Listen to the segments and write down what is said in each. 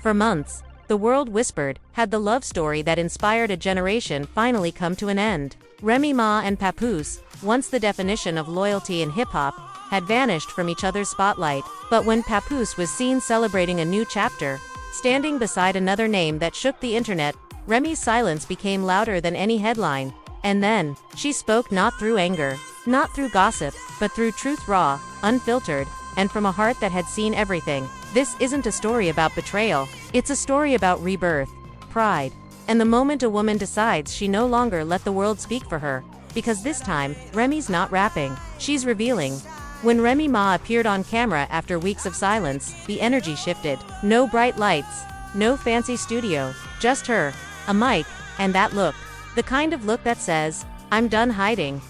For months, the world whispered, had the love story that inspired a generation finally come to an end? Remy Ma and Papoose, once the definition of loyalty in hip-hop, had vanished from each other's spotlight. But when Papoose was seen celebrating a new chapter, standing beside another name that shook the internet, Remy's silence became louder than any headline. And then, she spoke not through anger, not through gossip, but through truth, raw, unfiltered, and from a heart that had seen everything. This isn't a story about betrayal, it's a story about rebirth, pride, and the moment a woman decides she no longer let the world speak for her. Because this time, Remy's not rapping, she's revealing. When Remy Ma appeared on camera after weeks of silence, the energy shifted. No bright lights, no fancy studio, just her, a mic, and that look. The kind of look that says, "I'm done hiding."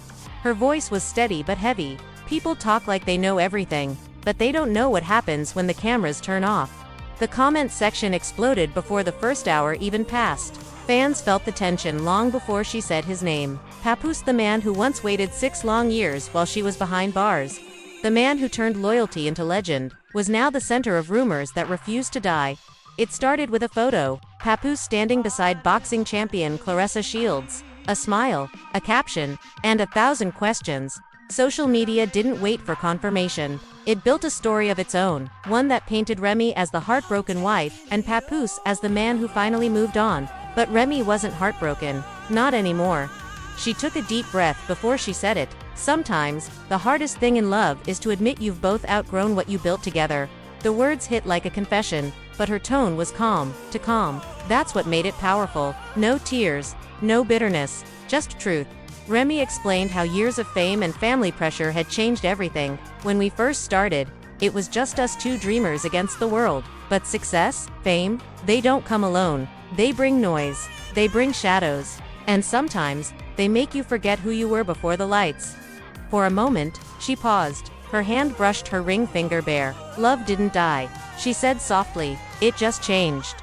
Her voice was steady but heavy. People talk like they know everything, but they don't know what happens when the cameras turn off. The comment section exploded before the first hour even passed. Fans felt the tension long before she said his name. Papoose, the man who once waited 6 long years while she was behind bars, the man who turned loyalty into legend, was now the center of rumors that refused to die. It started with a photo, Papoose standing beside boxing champion Claressa Shields. A smile, a caption, and 1,000 questions. Social media didn't wait for confirmation. It built a story of its own, one that painted Remy as the heartbroken wife, and Papoose as the man who finally moved on. But Remy wasn't heartbroken. Not anymore. She took a deep breath before she said it. Sometimes, the hardest thing in love is to admit you've both outgrown what you built together. The words hit like a confession, but her tone was calm. That's what made it powerful. No tears, no bitterness, just truth. Remy explained how years of fame and family pressure had changed everything. When we first started, it was just us two dreamers against the world. But success, fame, they don't come alone. They bring noise, they bring shadows, and sometimes, they make you forget who you were before the lights. For a moment, she paused. Her hand brushed her ring finger bare. "Love didn't die," she said softly, "it just changed."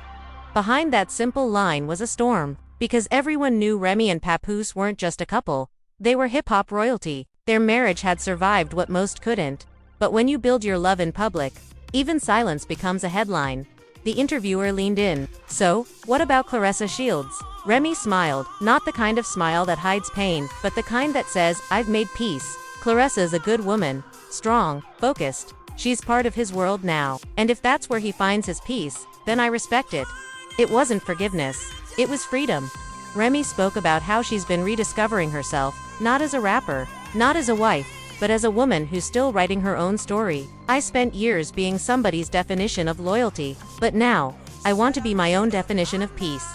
Behind that simple line was a storm, because everyone knew Remy and Papoose weren't just a couple, they were hip-hop royalty. Their marriage had survived what most couldn't. But when you build your love in public, even silence becomes a headline. The interviewer leaned in. "So, what about Claressa Shields?" Remy smiled, not the kind of smile that hides pain, but the kind that says, "I've made peace." Claressa's a good woman, strong, focused. She's part of his world now, and if that's where he finds his peace, then I respect it. It wasn't forgiveness, it was freedom. Remy spoke about how she's been rediscovering herself, not as a rapper, not as a wife, but as a woman who's still writing her own story. "I spent years being somebody's definition of loyalty, but now, I want to be my own definition of peace."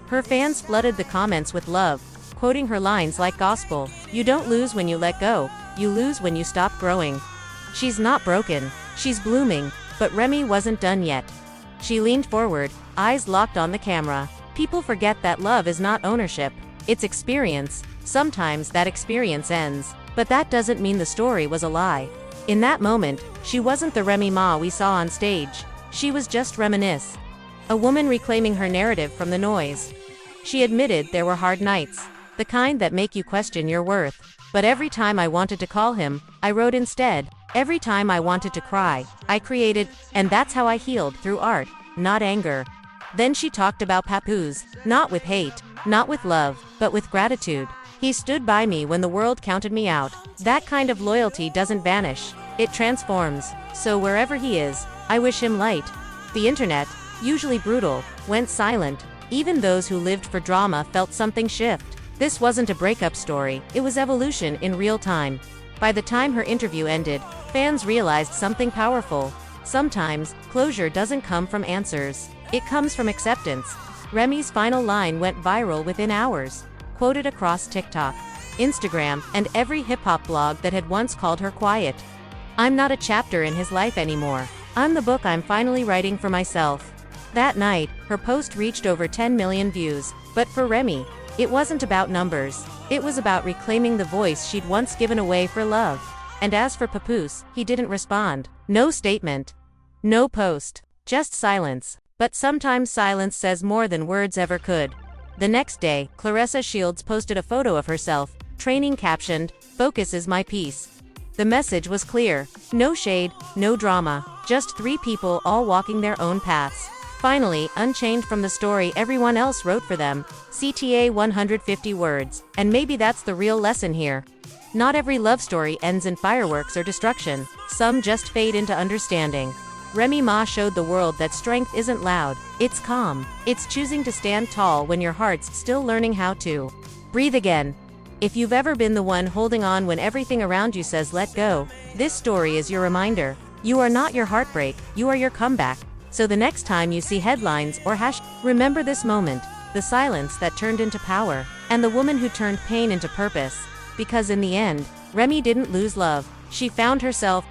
Her fans flooded the comments with love, quoting her lines like gospel. "You don't lose when you let go, you lose when you stop growing." She's not broken, she's blooming, but Remy wasn't done yet. She leaned forward, eyes locked on the camera. People forget that love is not ownership, it's experience. Sometimes that experience ends, but that doesn't mean the story was a lie. In that moment, she wasn't the Remy Ma we saw on stage. She was just Reminisce. A woman reclaiming her narrative from the noise. She admitted there were hard nights, the kind that make you question your worth. "But every time I wanted to call him, I wrote instead. Every time I wanted to cry, I created, and that's how I healed, through art, not anger." Then she talked about Papoose, not with hate, not with love, but with gratitude. "He stood by me when the world counted me out." That kind of loyalty doesn't vanish, it transforms. So wherever he is, I wish him light. The internet, usually brutal, went silent. Even those who lived for drama felt something shift. This wasn't a breakup story, it was evolution in real time. By the time her interview ended, fans realized something powerful. Sometimes, closure doesn't come from answers, it comes from acceptance. Remy's final line went viral within hours, quoted across TikTok, Instagram, and every hip-hop blog that had once called her quiet. "I'm not a chapter in his life anymore. I'm the book I'm finally writing for myself." That night, her post reached over 10 million views. But for Remy, it wasn't about numbers. It was about reclaiming the voice she'd once given away for love. And as for Papoose, he didn't respond. No statement. No post. Just silence. But sometimes silence says more than words ever could. The next day, Claressa Shields posted a photo of herself, training captioned, "Focus is my peace." The message was clear. No shade, no drama. Just 3 people all walking their own paths. Finally, unchained from the story everyone else wrote for them, CTA 150 words, and maybe that's the real lesson here. Not every love story ends in fireworks or destruction, some just fade into understanding. Remy Ma showed the world that strength isn't loud, it's calm. It's choosing to stand tall when your heart's still learning how to breathe again. If you've ever been the one holding on when everything around you says let go, this story is your reminder. You are not your heartbreak, you are your comeback. So the next time you see headlines or remember this moment, the silence that turned into power, and the woman who turned pain into purpose. Because in the end, Remy didn't lose love, she found herself.